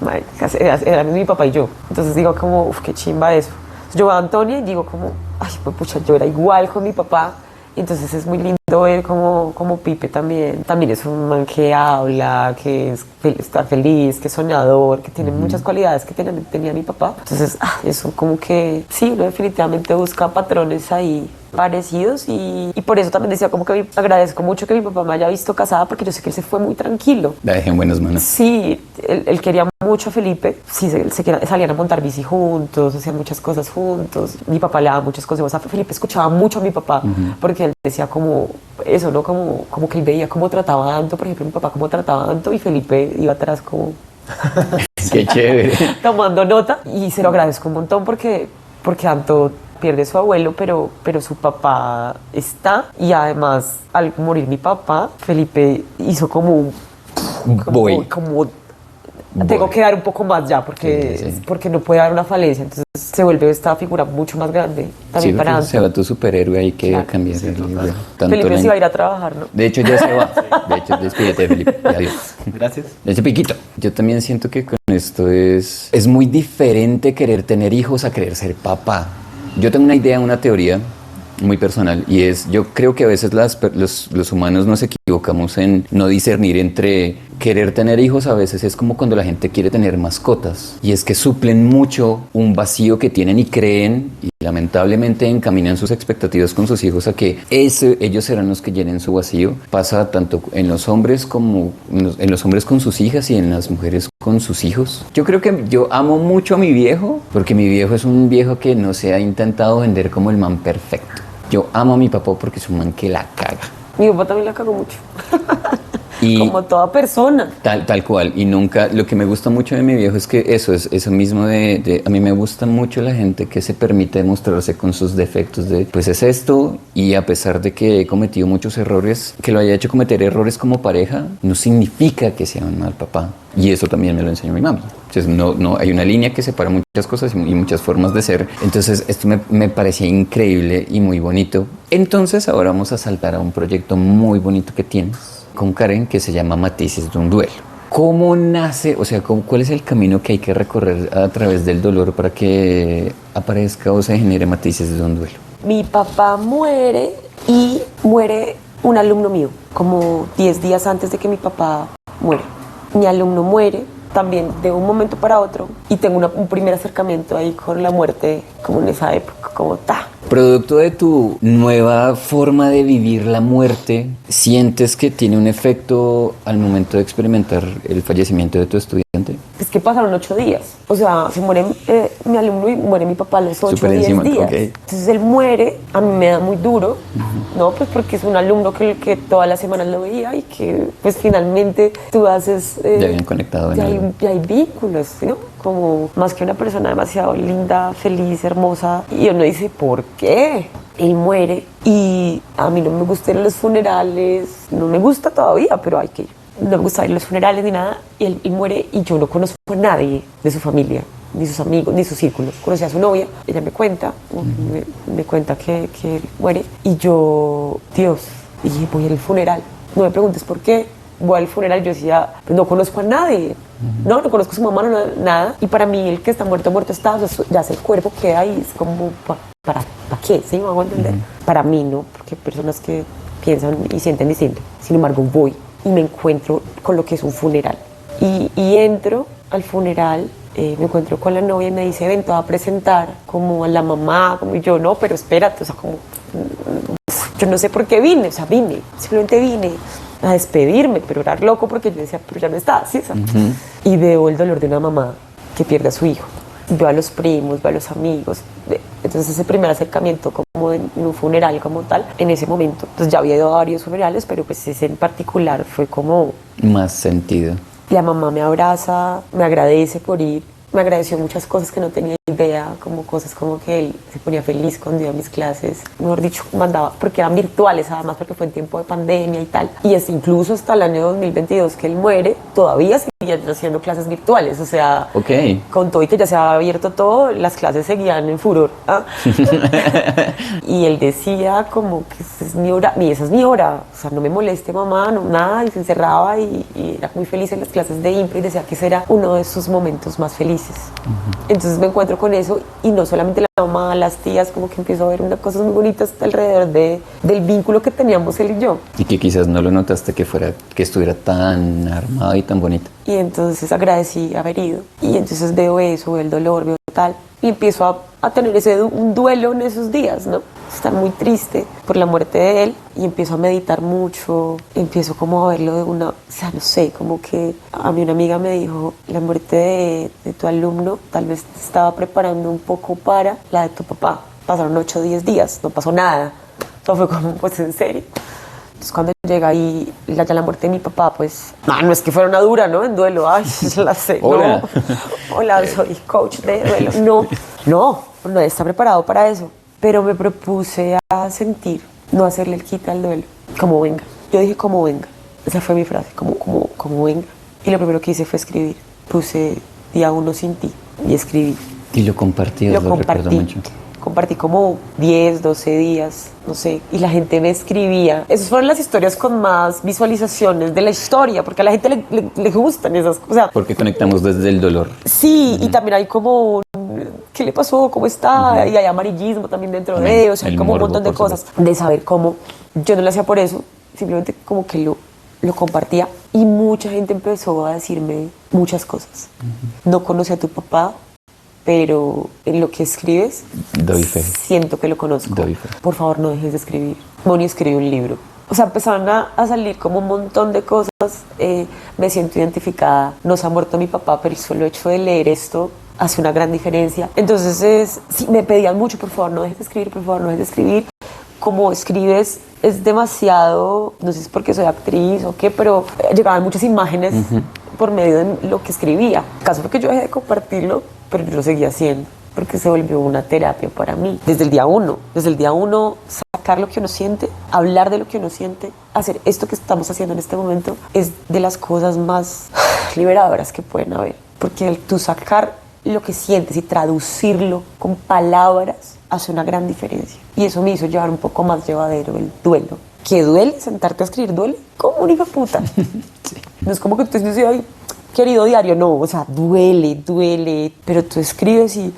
marica, era mi papá y yo. Entonces digo como, uf, qué chimba eso. Yo veo a Antonia y digo como, ay, pues pucha, yo era igual con mi papá. Y entonces es muy lindo ver como Pipe también es un man que habla, que está feliz, que es soñador, que tiene muchas cualidades que tenía mi papá. Entonces, eso como que sí, uno definitivamente busca patrones ahí parecidos y por eso también decía como que agradezco mucho que mi papá me haya visto casada porque yo sé que él se fue muy tranquilo. La dejé en buenas manos. Sí, él quería mucho a Felipe, sí, salían a montar bici juntos, hacían muchas cosas juntos. Mi papá le daba muchos consejos a Felipe, escuchaba mucho a mi papá porque él decía como eso, ¿no? Como que él veía cómo trataba a Anto, por ejemplo, mi papá cómo trataba a Anto y Felipe iba atrás como... Qué chévere. Tomando nota y se lo agradezco un montón porque Anto pierde su abuelo, pero su papá está y además al morir mi papá, Felipe hizo como tengo que dar un poco más ya porque no puede dar una falencia, entonces se vuelve esta figura mucho más grande también para Anto. Se va tu superhéroe ahí que cambiar el libro. Felipe se va a ir a trabajar, ¿no? De hecho ya se va. De hecho, despídete, Felipe. Adiós. Gracias. Ese piquito. Yo también siento que con esto es muy diferente querer tener hijos a querer ser papá. Yo tengo una idea, una teoría muy personal y es, yo creo que a veces los humanos nos equivocamos en no discernir entre querer tener hijos. A veces es como cuando la gente quiere tener mascotas y es que suplen mucho un vacío que tienen y creen y lamentablemente encaminan sus expectativas con sus hijos a que ellos serán los que llenen su vacío. Pasa tanto en los hombres como en los hombres con sus hijas y en las mujeres con sus hijos. Yo creo que yo amo mucho a mi viejo porque mi viejo es un viejo que no se ha intentado vender como el man perfecto. Yo amo a mi papá porque es un man que la caga. Mi papá también la cagó mucho. Y como toda persona. Tal cual. Y nunca, lo que me gusta mucho de mi viejo es que eso mismo a mí me gusta mucho la gente que se permite mostrarse con sus defectos de, pues es esto, y a pesar de que he cometido muchos errores, que lo haya hecho cometer errores como pareja, no significa que sea un mal papá. Y eso también me lo enseñó mi mamá. Entonces, no hay una línea que separa muchas cosas y muchas formas de ser. Entonces, esto me parecía increíble y muy bonito. Entonces, ahora vamos a saltar a un proyecto muy bonito que tienes con Karen que se llama Matices de un Duelo. ¿Cómo nace? O sea, ¿cuál es el camino que hay que recorrer a través del dolor para que aparezca o se genere Matices de un Duelo? Mi papá muere y muere un alumno mío, como 10 días antes de que mi papá muere. Mi alumno muere también de un momento para otro y tengo un primer acercamiento ahí con la muerte, como en esa época, como ta. Producto de tu nueva forma de vivir la muerte, ¿sientes que tiene un efecto al momento de experimentar el fallecimiento de tu estudiante? Es que pasaron 8 días. O sea, se muere mi alumno y muere mi papá a los 8 o 10 días. Okay. Entonces él muere, a mí me da muy duro, ¿no? Pues porque es un alumno que todas las semanas lo veía y que pues finalmente tú haces... ya habían conectado. Ya hay vínculos, ¿no? Como más que una persona demasiado linda, feliz, hermosa. Y uno dice, ¿por qué? Él muere y a mí no me gustan los funerales, no me gusta todavía, pero hay que ir. No me gusta ir a los funerales ni nada, y él muere y yo no conozco a nadie de su familia, ni sus amigos, ni su círculo. Conocí a su novia, ella me cuenta, me cuenta que él muere, y yo, Dios, Y dije, voy al funeral. No me preguntes por qué. Voy al funeral. Yo decía, pues no conozco a nadie. No conozco a su mamá, no, nada. Y para mí, el que está muerto, muerto está. O sea, ya el cuerpo queda ahí. Es como, ¿para qué? ¿Sí me hago entender? Para mí, ¿no? Porque hay personas que piensan y sienten distinto. Sin embargo, voy y me encuentro con lo que es un funeral. Y entro al funeral. Me encuentro con la novia y me dice, ven, te voy a presentar como a la mamá, como yo, no, pero espérate, o sea, como, yo no sé por qué vine, o sea, simplemente vine a despedirme, pero era loco porque yo decía, pero ya no está, ¿sí? O sea, y veo el dolor de una mamá que pierde a su hijo, veo a los primos, veo a los amigos, entonces ese primer acercamiento como en un funeral como tal, en ese momento, pues ya había ido a varios funerales, pero pues ese en particular fue como... Más sentido. La mamá me abraza, me agradece por ir, me agradeció muchas cosas que no tenía idea, como cosas como que él se ponía feliz cuando iba a mis clases, mejor dicho, mandaba, porque eran virtuales además, porque fue en tiempo de pandemia y tal, y es incluso hasta el año 2022 que él muere, todavía seguían haciendo clases virtuales, o sea, con todo y que ya se había abierto todo, las clases seguían en furor, ¿ah? Y él decía como que esa es mi hora, y esa es mi hora, o sea, no me moleste mamá, no, nada, y se encerraba y era muy feliz en las clases de impro y decía que ese era uno de sus momentos más felices. Entonces me encuentro con eso y no solamente la mamá, las tías, como que empiezo a ver unas cosas muy bonitas alrededor del vínculo que teníamos él y yo. Y que quizás no lo notaste que estuviera tan armado y tan bonito. Y entonces agradecí haber ido y entonces veo eso, veo el dolor, veo tal y empiezo a tener un duelo en esos días, ¿no? Estar muy triste por la muerte de él y empiezo a meditar mucho, empiezo como a verlo de una, o sea, no sé, como que a mí una amiga me dijo, la muerte de tu alumno tal vez te estaba preparando un poco para la de tu papá. Pasaron 8 o 10 días, no pasó nada, todo fue como, pues en serio. Entonces cuando llega ahí ya la muerte de mi papá, pues, no es que fuera una dura, ¿no? En duelo, ay, la sé, Hola. No, hola, soy coach de duelo, no está preparado para eso. Pero me propuse a sentir, no hacerle el quita al duelo, como venga. Yo dije como venga, esa fue mi frase, como venga. Y lo primero que hice fue escribir, puse día 1 sin ti y escribí. Y lo compartí, lo recuerdo mucho. Compartí como 10, 12 días, no sé, y la gente me escribía. Esas fueron las historias con más visualizaciones de la historia, porque a la gente le gustan esas cosas. Porque conectamos desde el dolor. Sí, y también hay como, ¿qué le pasó? ¿Cómo está? Y hay amarillismo también dentro de, o sea, hay como un montón de cosas. De saber cómo, yo no lo hacía por eso, simplemente como que lo compartía y mucha gente empezó a decirme muchas cosas. No conocí a tu papá, pero en lo que escribes, doy fe. Siento que lo conozco. Doy fe. Por favor, no dejes de escribir. Moni escribe un libro. O sea, empezaron a salir como un montón de cosas. Me siento identificada. No se ha muerto mi papá, pero el solo hecho de leer esto hace una gran diferencia. Entonces, sí, me pedían mucho, por favor, no dejes de escribir, por favor, no dejes de escribir. Como escribes es demasiado, no sé si es porque soy actriz o qué, pero llegaban muchas imágenes por medio de lo que escribía. El caso fue que yo dejé de compartirlo, pero yo lo seguía haciendo porque se volvió una terapia para mí. Desde el día uno, sacar lo que uno siente, hablar de lo que uno siente, hacer esto que estamos haciendo en este momento es de las cosas más liberadoras que pueden haber. Porque el tú sacar lo que sientes y traducirlo con palabras hace una gran diferencia. Y eso me hizo llevar un poco más llevadero el duelo. ¿Qué duele? ¿Sentarte a escribir duele? Como un hijo de puta. Sí. No es como que tú dices, ay, querido diario, no, o sea, duele, pero tú escribes y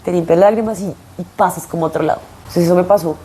te limpias lágrimas y pasas como a otro lado. Entonces eso me pasó.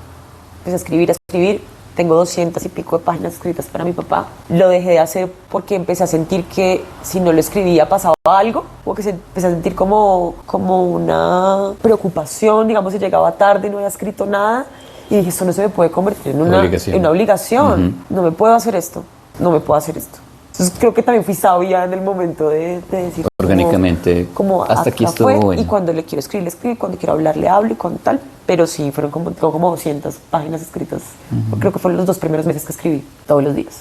Empecé a escribir. Tengo 200 y pico de páginas escritas para mi papá. Lo dejé de hacer porque empecé a sentir que si no lo escribía pasaba algo, o que empecé a sentir como una preocupación, digamos, si llegaba tarde y no había escrito nada. Y dije, esto no se me puede convertir en una obligación. No me puedo hacer esto. Entonces creo que también fui sabia en el momento de decir orgánicamente, como hasta aquí estuvo bueno. Y cuando le quiero escribir, le escribo, y cuando quiero hablar, le hablo y con tal. Pero sí, fueron como 200 páginas escritas. Creo que fueron los 2 primeros meses que escribí, todos los días.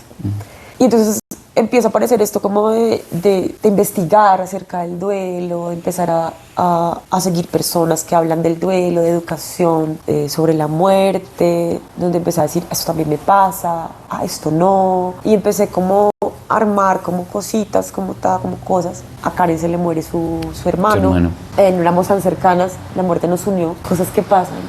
Y entonces empieza a aparecer esto como de investigar acerca del duelo, de empezar a seguir personas que hablan del duelo, de educación, sobre la muerte, donde empecé a decir, esto también me pasa, esto no. Y empecé como a armar como cositas, como cosas. A Karen se le muere su hermano. No éramos tan cercanas, la muerte nos unió. Cosas que pasan,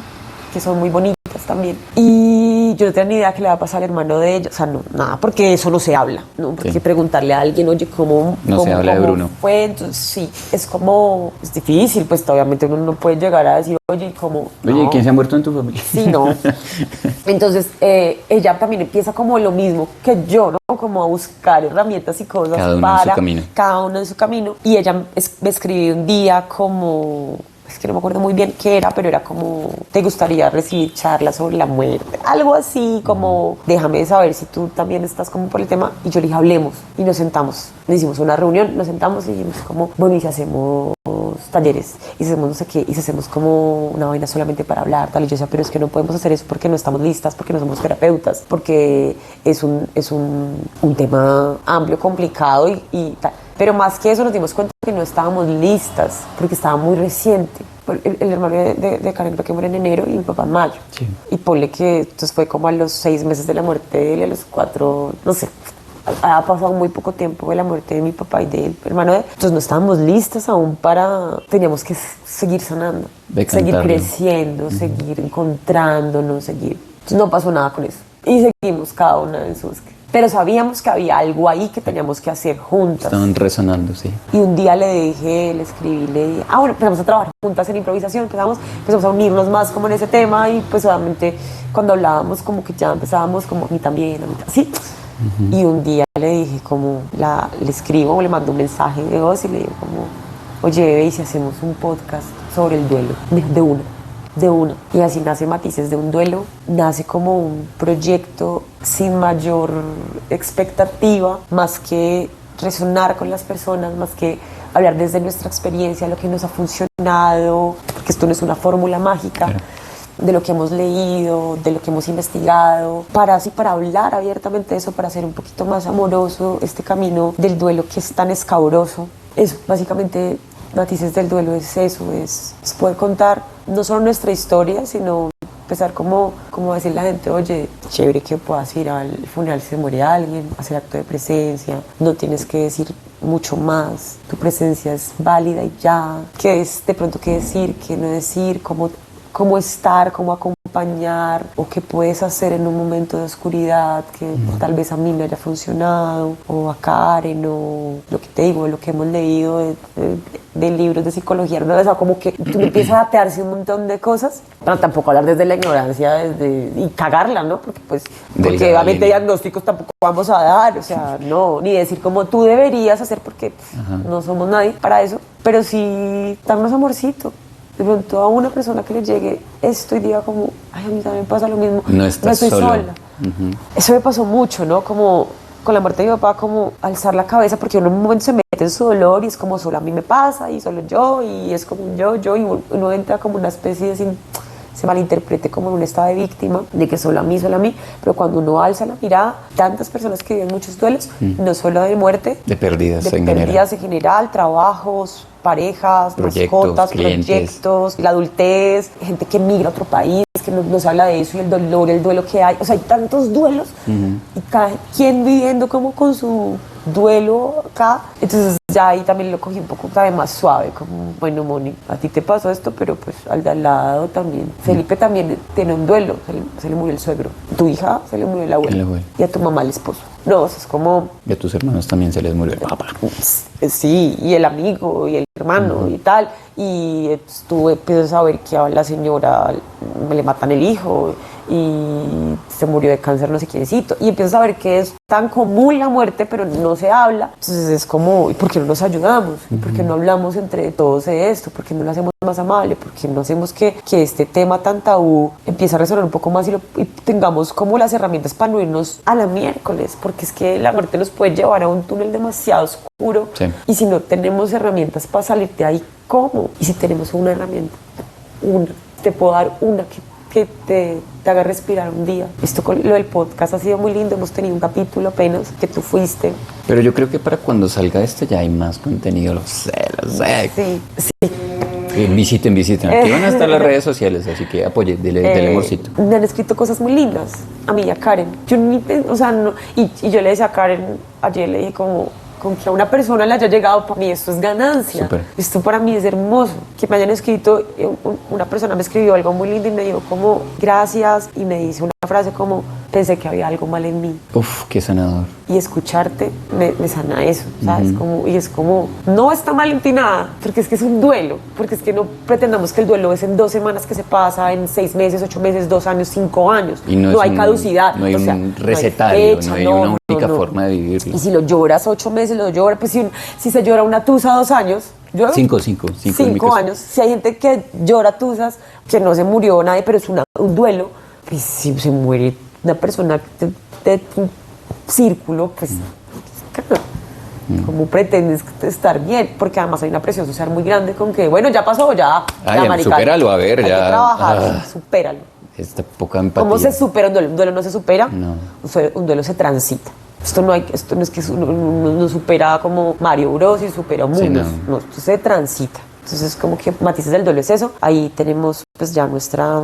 que son muy bonitas también. Y yo no tenía ni idea qué le va a pasar al hermano de ella, o sea, no, nada, porque eso no se habla, ¿no? Porque preguntarle a alguien, oye, ¿cómo se habla de Bruno? Fue? Entonces, sí, es como, es difícil, pues obviamente uno no puede llegar a decir, oye, ¿cómo? Oye, ¿quién se ha muerto en tu familia? Sí, no. Entonces, ella también empieza como lo mismo que yo, ¿no? Como a buscar herramientas y cosas cada uno para en su camino. Cada uno en su camino. Y ella me escribió un día como, es que no me acuerdo muy bien qué era, pero era como, ¿te gustaría recibir charlas sobre la muerte? Algo así como, déjame saber si tú también estás como por el tema. Y yo le dije, hablemos. Y nos sentamos. Hicimos una reunión, nos sentamos y dijimos como, bueno, y si hacemos talleres, y si hacemos no sé qué, y si hacemos como una vaina solamente para hablar, tal. Y yo decía, pero es que no podemos hacer eso porque no estamos listas, porque no somos terapeutas, porque es un tema amplio, complicado y tal. Pero más que eso nos dimos cuenta que no estábamos listas, porque estaba muy reciente. El hermano de Karen creo que muere en enero y mi papá en mayo. Sí. Y ponle que entonces fue como a los 6 meses de la muerte de él y a los 4, no sé. Ha pasado muy poco tiempo de la muerte de mi papá y del hermano de él. Entonces no estábamos listas aún teníamos que seguir sanando, seguir creciendo, seguir encontrándonos, seguir. Entonces no pasó nada con eso. Y seguimos cada una en su búsqueda. Pero sabíamos que había algo ahí que teníamos que hacer juntas. Estaban resonando, sí. Y un día le escribí, le dije, bueno, empezamos a trabajar juntas en improvisación, empezamos a unirnos más como en ese tema y pues obviamente cuando hablábamos como que ya empezábamos como a mí también, sí. Y un día le dije como, le escribo, le mando un mensaje de voz y le digo como, oye, bebé, ¿y si hacemos un podcast sobre el duelo? De una. Y así nace Matices de un duelo, nace como un proyecto sin mayor expectativa, más que resonar con las personas, más que hablar desde nuestra experiencia, lo que nos ha funcionado, porque esto no es una fórmula mágica. Claro. De lo que hemos leído, de lo que hemos investigado, para hablar abiertamente de eso, para hacer un poquito más amoroso este camino del duelo que es tan escabroso. Eso, básicamente, Matices del Duelo es eso, es poder contar no solo nuestra historia, sino empezar como decirle a la gente, oye, chévere que puedas ir al funeral si se muere alguien, hacer acto de presencia, no tienes que decir mucho más, tu presencia es válida y ya, qué es de pronto qué decir, qué no decir, cómo estar, cómo acompañar o qué puedes hacer en un momento de oscuridad que tal vez a mí me haya funcionado o a Karen o lo que te digo, lo que hemos leído de libros de psicología, ¿no? O sea, como que tú empiezas a atearse un montón de cosas, pero tampoco hablar desde la ignorancia y cagarla, ¿no? Porque obviamente diagnósticos tampoco vamos a dar, o sea, no, ni decir como tú deberías hacer porque no somos nadie para eso, pero sí darnos amorcito. De pronto a una persona que le llegue esto y diga como, ay, a mí también pasa lo mismo, no estoy sola. Eso me pasó mucho, ¿no? Como con la muerte de mi papá, como alzar la cabeza, porque uno en un momento se mete en su dolor y es como solo a mí me pasa y solo yo, y es como un yo, y uno entra como una especie de se malinterprete como en un estado de víctima, de que solo a mí, pero cuando uno alza la mirada, tantas personas que viven muchos duelos, no solo de muerte, de pérdidas en general, trabajos, parejas, mascotas, proyectos, la adultez, gente que migra a otro país, que no se habla de eso, y el dolor, el duelo que hay, o sea, hay tantos duelos y cada quien viviendo como con su duelo acá, entonces ya ahí también lo cogí un poco también más suave, como, bueno, Moni, a ti te pasó esto, pero pues al de al lado también. Felipe también tiene un duelo, se le murió el suegro, tu hija se le murió el abuelo, y a tu mamá el esposo. No, eso es como... Y a tus hermanos también se les murió el papá. Sí, y el amigo, y el hermano, y tal. Y tú empiezas a ver que a la señora le matan el hijo, y se murió de cáncer no sé quiéncito. Y empiezas a ver que es tan común la muerte, pero no se habla. Entonces es como, ¿y por qué no nos ayudamos? ¿Y por qué no hablamos entre todos de esto? ¿Por qué no lo hacemos más amable? ¿Por qué no hacemos que este tema tan tabú empiece a resonar un poco más y tengamos como las herramientas para no irnos a la miércoles? Porque es que la muerte nos puede llevar a un túnel demasiado oscuro. Sí. Y si no tenemos herramientas para salir de ahí, ¿cómo? Y si tenemos una herramienta, te puedo dar una que te haga respirar un día. Esto con lo del podcast ha sido muy lindo, hemos tenido un capítulo apenas que tú fuiste. Pero yo creo que para cuando salga este ya hay más contenido, lo sé. Sí. Visiten. Aquí van a estar las redes sociales, así que apoyen, dele amorcito. Me han escrito cosas muy lindas, a mí y a Karen. Yo yo le decía a Karen, ayer le dije como con que a una persona le haya llegado, para mí esto es ganancia. Súper. Esto para mí es hermoso. Que me hayan escrito, una persona me escribió algo muy lindo y me dijo como gracias, y me dice una frase como pensé que había algo mal en mí. Uf, qué sanador. Y escucharte me sana eso, ¿sabes? Y es como, no está mal en ti nada, porque es que es un duelo, porque es que no pretendamos que el duelo es en 2 semanas que se pasa, en 6 meses, 8 meses, 2 años, 5 años. Y no hay caducidad. No hay o sea, un recetario, fecha, no hay una única forma de vivirlo. Y si lo lloras 8 meses, lo lloras, pues si se llora una tusa 2 años, yo 5 años. Si hay gente que llora tusas, que no se murió nadie, pero es un duelo, pues si se muere una persona de tu círculo, pues claro, ¿cómo pretendes estar bien? Porque además hay una presión social muy grande con que, bueno, ya pasó, ya marica, supéralo, a ver, hay ya. que trabajar, supéralo. Esta poca empatía. ¿Cómo se supera un duelo? Un duelo no se supera, No. un duelo se transita. Esto no es que uno supera como Mario Bros y supera mundos, Sí, no, esto se transita. Entonces, como que matices del duelo es eso. Ahí tenemos pues ya nuestra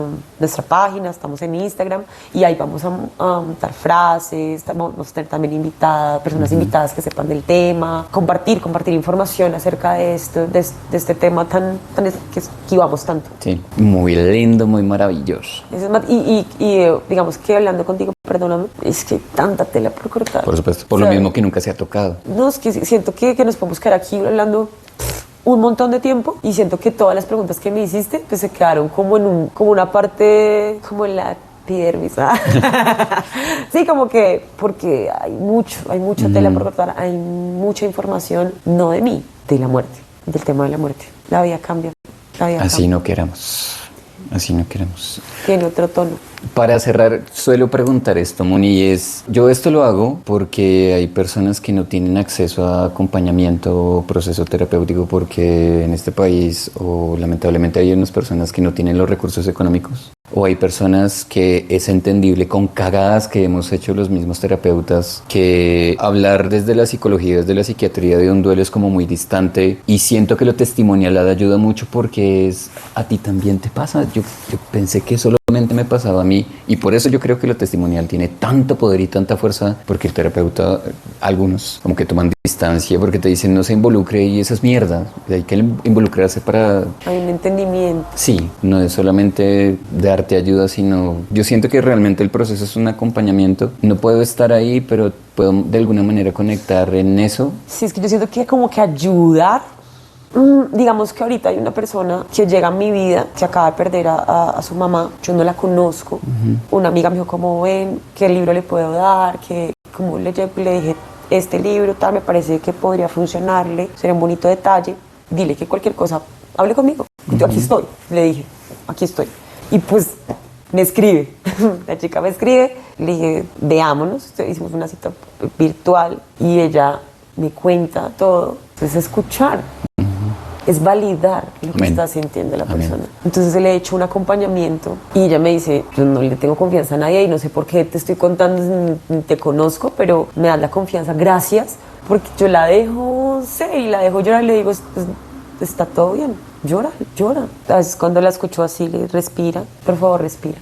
página, estamos en Instagram y ahí vamos a montar frases, vamos a tener también personas invitadas que sepan del tema, compartir información acerca de esto, de este tema tan que esquivamos tanto. Sí, muy lindo, muy maravilloso. Y digamos que hablando contigo, perdóname, es que hay tanta tela por cortar. Por supuesto, por lo mismo que nunca se ha tocado. No, es que siento que nos podemos quedar aquí hablando un montón de tiempo y siento que todas las preguntas que me hiciste pues se quedaron como como una parte, como en la epidermis. Sí, como que porque hay mucha tela por cortar, hay mucha información, no de mí, de la muerte, del tema de la muerte. La vida cambia. Así no queramos. Tiene otro tono. Para cerrar, suelo preguntar esto, Moni, yo esto lo hago porque hay personas que no tienen acceso a acompañamiento o proceso terapéutico porque en este país, o lamentablemente hay unas personas que no tienen los recursos económicos, o hay personas que es entendible con cagadas que hemos hecho los mismos terapeutas, que hablar desde la psicología, desde la psiquiatría de un duelo es como muy distante, y siento que lo testimonial ayuda mucho porque a ti también te pasa. Yo pensé que solamente me pasaba a mí, y por eso yo creo que lo testimonial tiene tanto poder y tanta fuerza, porque el terapeuta, algunos como que toman distancia porque te dicen no se involucre, y eso es mierda, hay que involucrarse para... Hay un entendimiento. Sí, no es solamente darte ayuda, sino yo siento que realmente el proceso es un acompañamiento. No puedo estar ahí, pero puedo de alguna manera conectar en eso. Sí, es que yo siento que como que ayudar. Digamos que ahorita hay una persona que llega a mi vida que acaba de perder a su mamá, yo no la conozco. Una amiga me dijo como ven, ¿qué libro le puedo dar? Como le dije, este libro tal, me parece que podría funcionarle, sería un bonito detalle, dile que cualquier cosa, hable conmigo, yo aquí estoy, le dije, aquí estoy. Y pues me escribe, la chica me escribe, le dije, veámonos, hicimos una cita virtual y ella me cuenta todo, es escuchar. Es validar lo que está sintiendo la persona. Entonces le he hecho un acompañamiento y ella me dice, yo no le tengo confianza a nadie y no sé por qué te estoy contando, ni te conozco, pero me das la confianza, gracias, porque yo la dejo, y la dejo llorar y le digo, está todo bien, llora. A veces cuando la escucho así, le respira, por favor respira.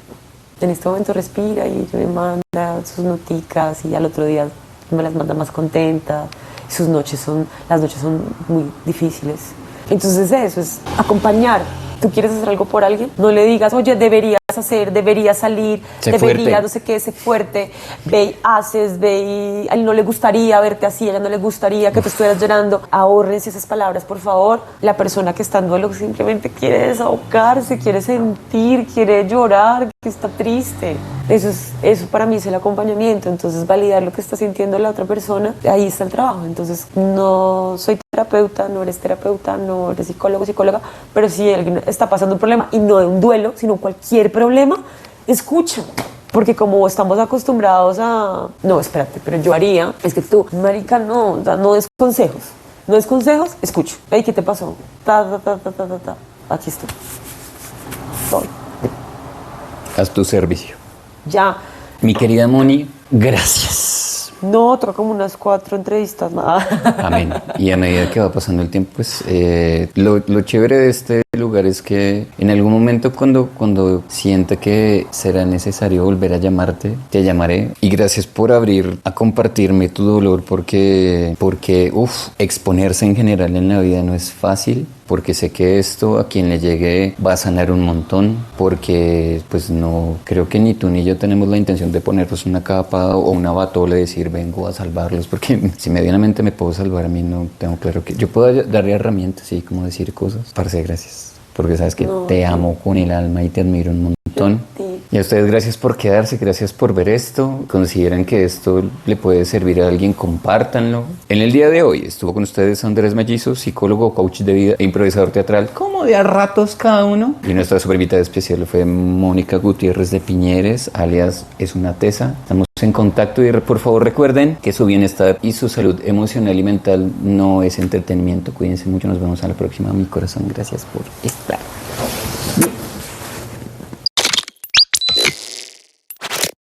En este momento respira y ella me manda sus noticas y al otro día me las manda más contenta. Las noches son muy difíciles. Entonces eso es acompañar. ¿Tú quieres hacer algo por alguien? No le digas, oye, deberías hacer, deberías salir, deberías, no sé qué, sé fuerte, ve y haces, ve y a él no le gustaría verte así, a ella no le gustaría que tú estuvieras llorando. Ahórrense esas palabras, por favor. La persona que está en duelo simplemente quiere desahogarse, quiere sentir, quiere llorar, que está triste. Eso para mí es el acompañamiento. Entonces validar lo que está sintiendo la otra persona, ahí está el trabajo. Entonces no soy terapeuta, no eres terapeuta, no eres psicólogo, psicóloga, pero si alguien está pasando un problema y no de un duelo, sino cualquier problema, escucha. Porque como estamos acostumbrados a... No, espérate, pero yo haría... Es que tú, marica, no des consejos. No des consejos, escucho. Ey, ¿qué te pasó? Aquí estoy. Haz tu servicio. Ya. Mi querida Moni, gracias. No, otro como unas 4 entrevistas más. Amén. Y a medida que va pasando el tiempo, pues lo chévere de este lugar es que en algún momento cuando sienta que será necesario volver a llamarte, te llamaré. Y gracias por abrir a compartirme tu dolor porque exponerse en general en la vida no es fácil. Porque sé que esto a quien le llegue va a sanar un montón, porque pues no, creo que ni tú ni yo tenemos la intención de ponernos una capa o una batola y decir vengo a salvarlos, porque si medianamente me puedo salvar a mí, no tengo claro que yo puedo darle herramientas y como decir cosas. Parce, gracias, porque sabes que te amo con el alma y te admiro un montón. Y a ustedes gracias por quedarse, gracias por ver esto. Consideren que esto le puede servir a alguien, compártanlo. En el día de hoy estuvo con ustedes Andrés Mellizo, psicólogo, coach de vida e improvisador teatral, como de a ratos cada uno. Y nuestra super invitada especial fue Mónica Gutiérrez de Piñeres, alias Es una Tesa. Estamos en contacto y por favor recuerden que su bienestar y su salud emocional y mental no es entretenimiento. Cuídense mucho, nos vemos a la próxima. Mi corazón, gracias por estar.